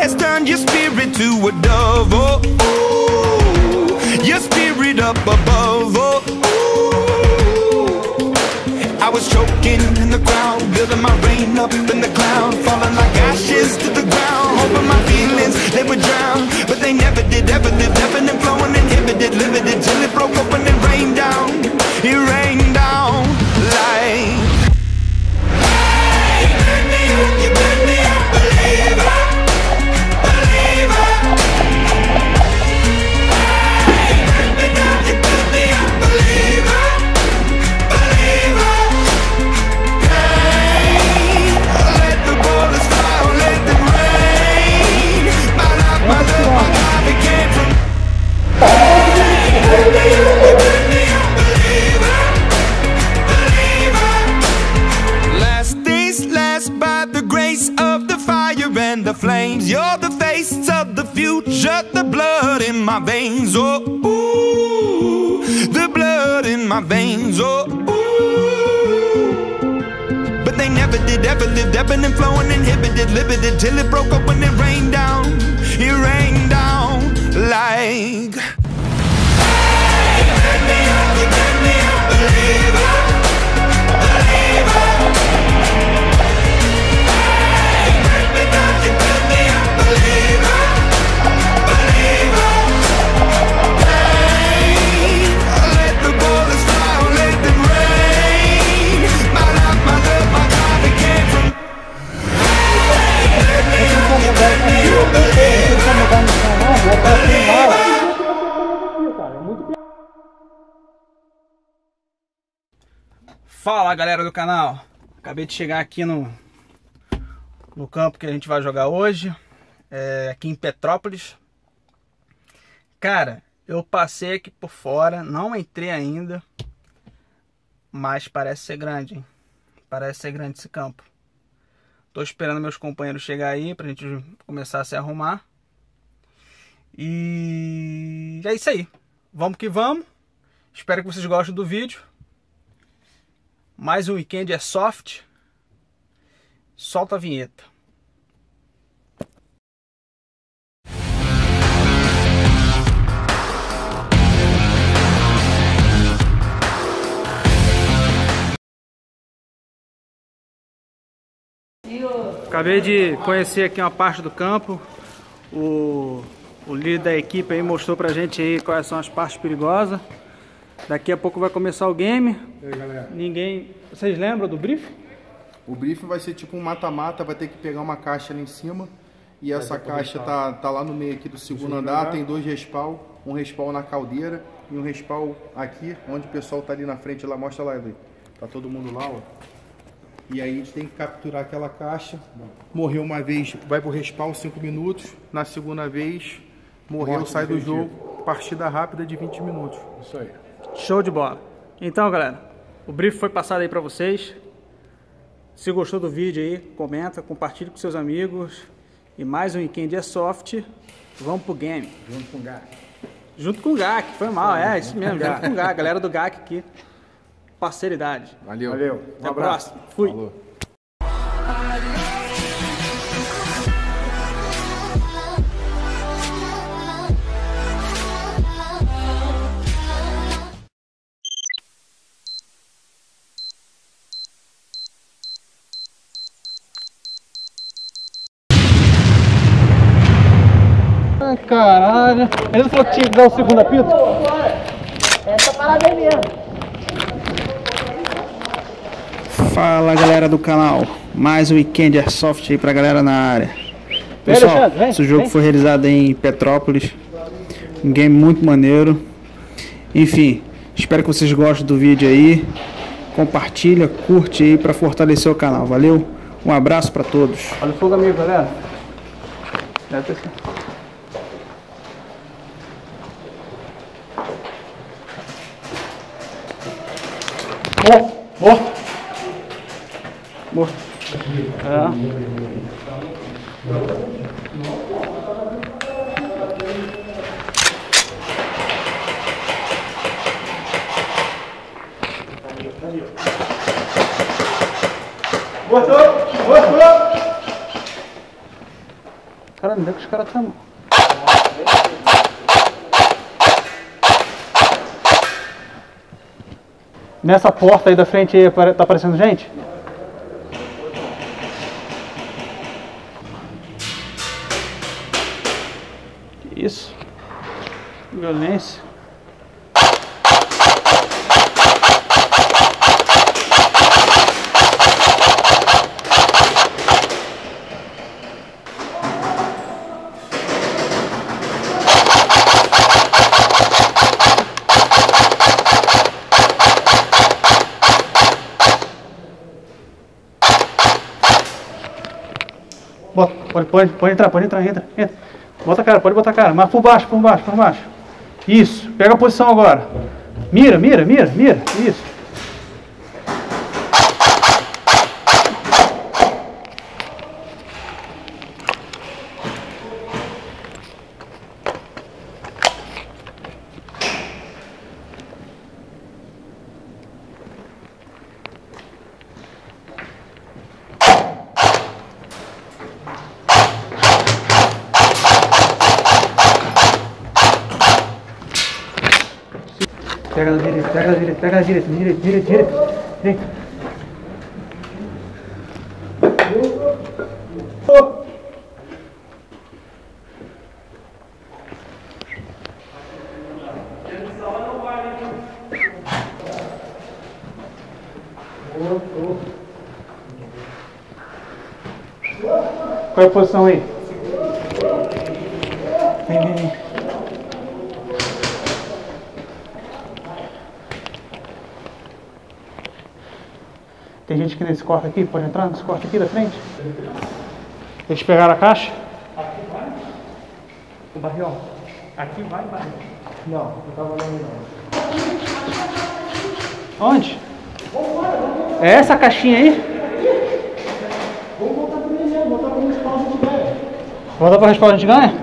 has turned your spirit to a dove. Oh, ooh, your spirit up above. Oh, ooh. I was choking in the crowd, building my rain up in the cloud, falling like ashes to the ground, hoping my feelings, they would drown. But they never did, ever lived, ebbing and flowing, inhibited, limited, till it broke open and rained down. It rained down like, hey, you burn me up, believer, believer. Hey, you burn me up, believer, believer. Hey, let the bullets fly, let them rain. My life, my love, my God, it came from. Hey, you burn me up, believer, believer. Last days last by the grace of the fire and the flames. You're the face of the future, the blood in my veins. Oh, ooh, the blood in my veins. Oh, ooh. But they never did, ever lived, ebbing and flowing, inhibited, limited, till it broke open and rained down. It rained down like, hey, you burn me up, believer, believer. Fala galera do canal, acabei de chegar aqui no campo que a gente vai jogar hoje, aqui em Petrópolis. Cara, eu passei aqui por fora, não entrei ainda, mas parece ser grande, hein? Parece ser grande esse campo. Tô esperando meus companheiros chegar aí pra gente começar a se arrumar. E é isso aí, vamos que vamos. Espero que vocês gostem do vídeo. Mais um Weekend Airsoft. Solta a vinheta. Acabei de conhecer aqui uma parte do campo. O líder da equipe aí mostrou pra gente aí quais são as partes perigosas. Daqui a pouco vai começar o game. E aí, galera? Vocês lembram do briefing? O briefing vai ser tipo um mata-mata, vai ter que pegar uma caixa ali em cima. E essa caixa tá lá no meio aqui do segundo andar, tem 2 respawn, um respawn na caldeira e um respawn aqui, onde o pessoal tá ali na frente, lá, mostra lá, Edu. Tá todo mundo lá, ó. E aí a gente tem que capturar aquela caixa. Morreu uma vez, vai pro respawn 5 minutos. Na segunda vez, morreu, sai do jogo. Partida rápida de 20 minutos. Isso aí. Show de bola. Então, galera, o briefing foi passado aí pra vocês. Se gostou do vídeo aí, comenta, compartilhe com seus amigos. E mais um Weekend Airsoft. Vamos pro game. Junto com o GAC. Junto com o GAC, foi mal, isso mesmo, junto com o GAC. Galera do GAC aqui. Parceiridade. Valeu. Até a próxima. Fui. Falou. Caralho. Ele não falou que tinha que dar o segundo apito? Essa parada aí mesmo. Fala galera do canal, mais um Weekend Airsoft aí pra galera na área. Pessoal, esse jogo foi realizado em Petrópolis, um game muito maneiro. Enfim, espero que vocês gostem do vídeo aí. Compartilha, curte aí pra fortalecer o canal, valeu? Um abraço pra todos. Olha o fogo amigo, galera. Deve ter... Boa. Cara, onde é que os caras estão? Nessa porta aí da frente aí, tá aparecendo gente? Que isso? Violência. Pode entrar, entra. Bota a cara, pode botar a cara, mas por baixo. Isso, pega a posição agora. Mira, isso. Pega na direita. Qual é a posição aí? Vem. Tem gente aqui nesse corte aqui, pode entrar nesse corte aqui da frente? Eles pegaram a caixa? Aqui vai? O barril? Aqui vai? Não, não tava não. Onde? É essa caixinha aí? Vamos voltar pro mesmo, voltar pro respawn a gente ganha. Volta pra respawn a gente ganha?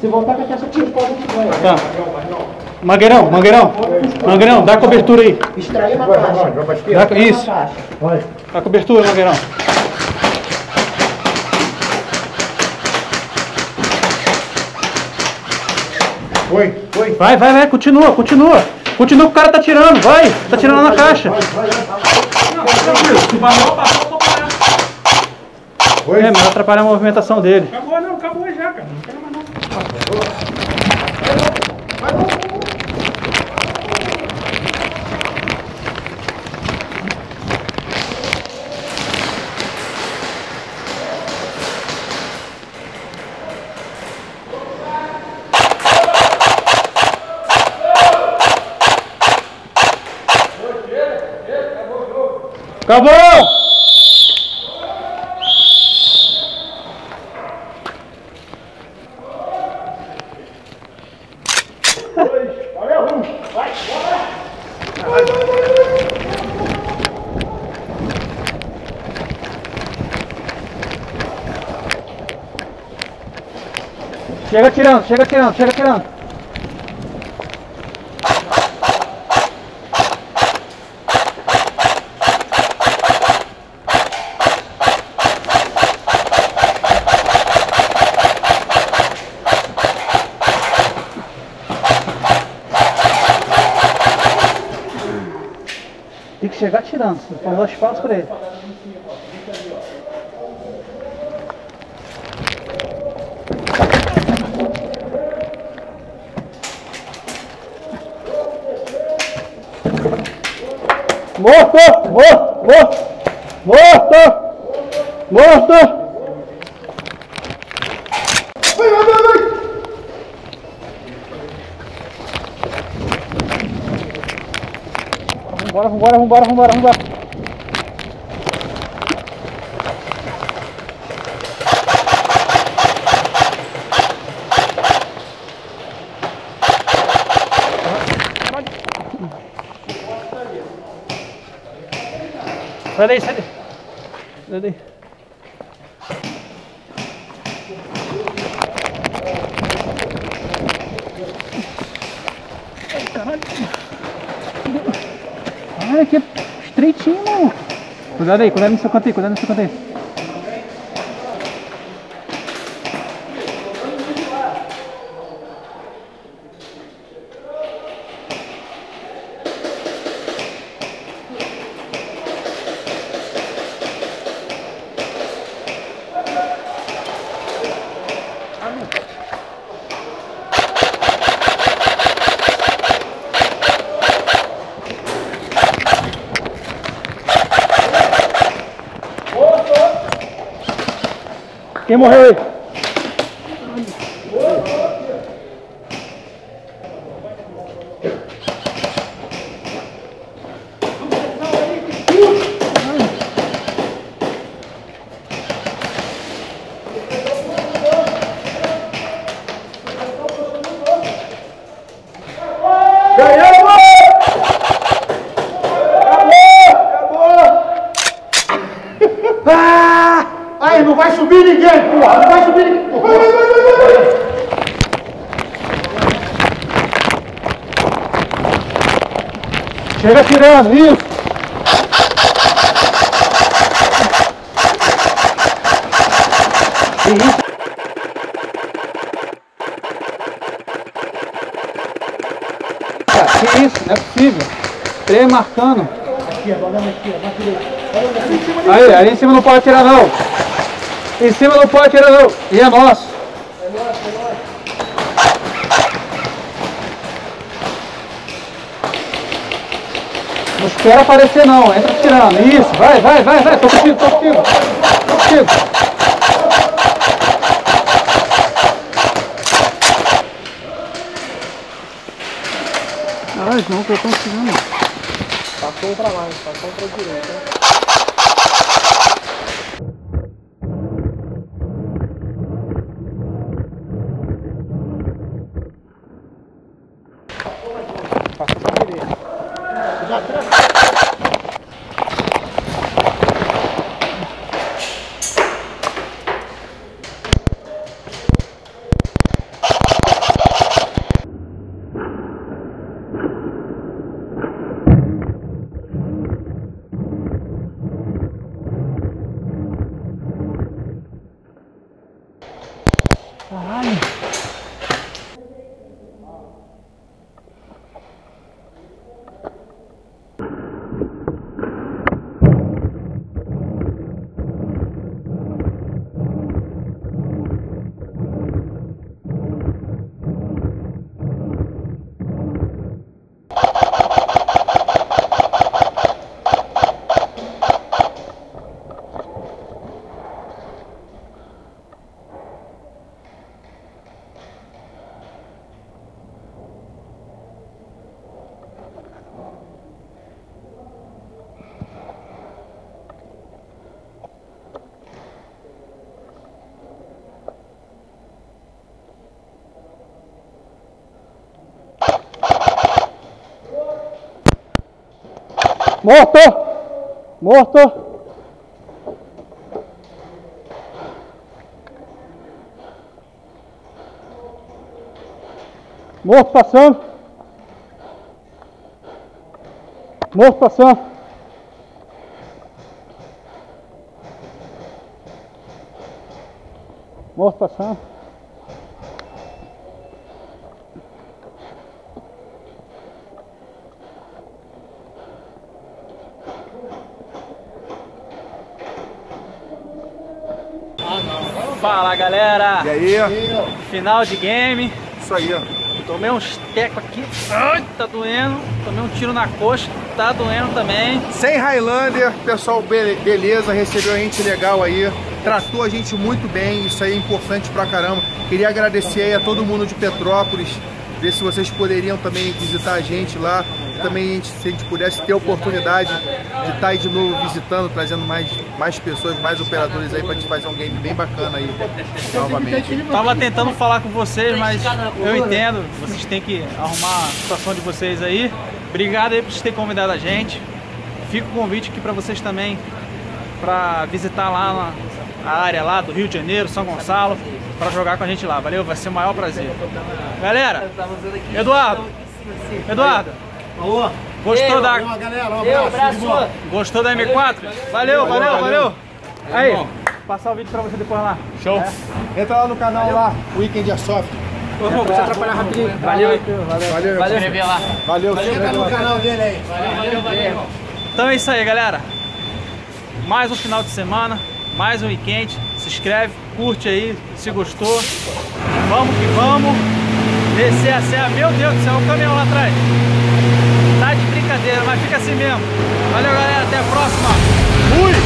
Se voltar com a caixa de respawn a gente ganha. Tá. Mangueirão, dá cobertura aí. Extrair uma caixa. Isso. Dá cobertura, Mangueirão. Foi. Vai, continua. Continua que o cara tá tirando, vai. Tá tirando na caixa. Não, tranquilo. Se o barril passou, eu tô parado. É, mas atrapalha a movimentação dele. Acabou já, cara. Não quero mais não. Acabou! Chega tirando. Tem que chegar tirando, para dar espaço para ele. Morto! Vambora. Sai daí. Ai, caralho. Ai, que estreitinho, mano. Cuidado no seu canto aí. Quem morreu aí? Aí, não vai subir ninguém, porra! Não vai subir ninguém! Chega tirando, isso! Que isso? Que isso? Não é possível. 3 marcando. Aqui, olha aqui, Aí em cima não pode atirar não. Em cima não pode atirar não. E é nosso. Não espera aparecer não. Entra atirando. Isso, vai. Tô contigo. Ai, não, que eu tô tirando. Passou um pra lá, passou um pra direita. Passou pra direita. Morto! Morto passando! Morto passando! Morto passando! Fala galera! E aí? Final de game. Isso aí, ó. Tomei uns tecos aqui. Ai, tá doendo. Tomei um tiro na coxa. Tá doendo também. Sem Highlander, pessoal, beleza, recebeu a gente legal aí. Tratou a gente muito bem, isso aí é importante pra caramba. Queria agradecer aí a todo mundo de Petrópolis. Ver se vocês poderiam também visitar a gente lá. Também se a gente pudesse ter a oportunidade de estar aí de novo visitando, trazendo mais pessoas, mais operadores aí pra gente fazer um game bem bacana aí novamente. Tava tentando falar com vocês, mas eu entendo. Vocês têm que arrumar a situação de vocês aí. Obrigado aí por vocês terem convidado a gente. Fica o convite aqui pra vocês também, pra visitar lá a área lá do Rio de Janeiro, São Gonçalo, pra jogar com a gente lá. Valeu, vai ser o maior prazer. Galera, Eduardo, Alô? gostou da... Galera, um abraço. Gostou da M4? Valeu. Aí, passar o vídeo pra você depois lá. Show! Entra lá no canal lá, Weekend Airsoft. Deixa eu atrapalhar rapidinho. Valeu. Escrever lá. Valeu. Entra no canal dele aí. Valeu. Então é isso aí, galera. Mais um final de semana, mais um weekend. Se inscreve, curte aí, se gostou. Vamos que vamos. Descer a serra. Meu Deus do céu, o caminhão lá atrás. Tá de brincadeira, mas fica assim mesmo. Valeu, galera. Até a próxima. Fui!